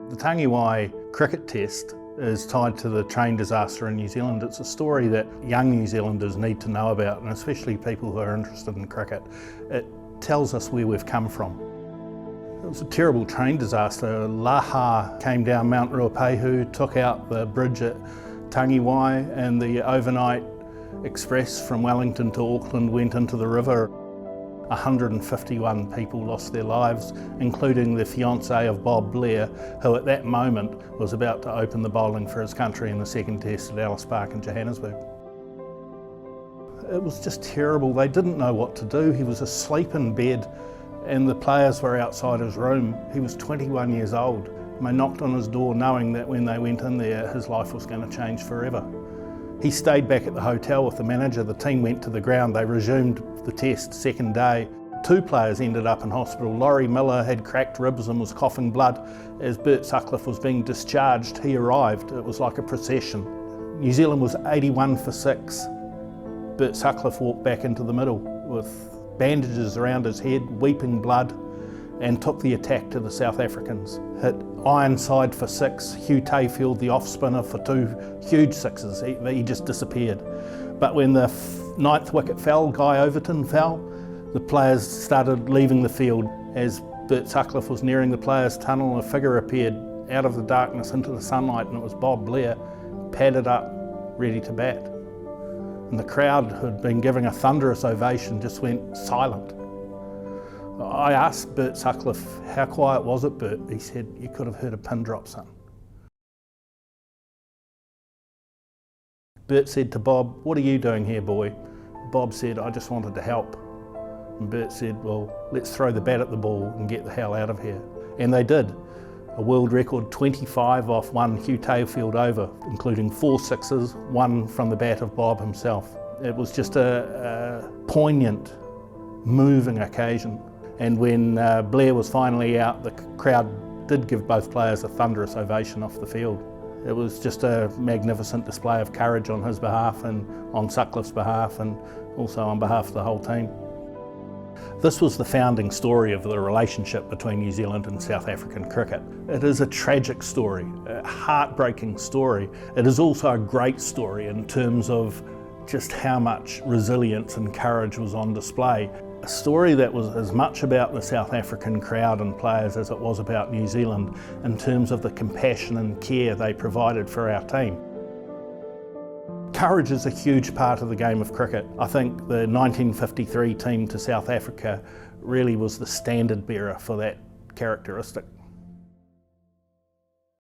The Tangiwai cricket test is tied to the train disaster in New Zealand. It's a story that young New Zealanders need to know about, and especially people who are interested in cricket. It tells us where we've come from. It was a terrible train disaster. Laha came down Mount Ruapehu, took out the bridge at Tangiwai, and the overnight express from Wellington to Auckland went into the river. 151 people lost their lives, including the fiancée of Bob Blair, who at that moment was about to open the bowling for his country in the second test at Ellis Park in Johannesburg. It was just terrible. They didn't know what to do. He was asleep in bed and the players were outside his room. He was 21 years old. They knocked on his door knowing that when they went in there, his life was going to change forever. He stayed back at the hotel with the manager. The team went to the ground. They resumed the test second day. 2 players ended up in hospital. Laurie Miller had cracked ribs and was coughing blood. As Bert Sutcliffe was being discharged, he arrived. It was like a procession. New Zealand was 81 for 6. Bert Sutcliffe walked back into the middle with bandages around his head, weeping blood, and took the attack to the South Africans. Hit Ironside for 6, Hugh Tayfield, the off-spinner, for 2 huge sixes. He just disappeared. But when the 9th wicket fell, Guy Overton fell, the players started leaving the field. As Bert Sutcliffe was nearing the players' tunnel, a figure appeared out of the darkness into the sunlight, and it was Bob Blair, padded up, ready to bat. And the crowd, who had been giving a thunderous ovation, just went silent. I asked Bert Sutcliffe, how quiet was it, Bert? He said, you could have heard a pin drop, son. Bert said to Bob, what are you doing here, boy? Bob said, I just wanted to help. And Bert said, well, let's throw the bat at the ball and get the hell out of here. And they did. A world record 25 off one Hugh Tayfield over, including 4 sixes, 1 from the bat of Bob himself. It was just a poignant, moving occasion. And when Blair was finally out, the crowd did give both players a thunderous ovation off the field. It was just a magnificent display of courage on his behalf and on Sutcliffe's behalf, and also on behalf of the whole team. This was the founding story of the relationship between New Zealand and South African cricket. It is a tragic story, a heartbreaking story. It is also a great story in terms of just how much resilience and courage was on display. A story that was as much about the South African crowd and players as it was about New Zealand in terms of the compassion and care they provided for our team. Courage is a huge part of the game of cricket. I think the 1953 team to South Africa really was the standard bearer for that characteristic.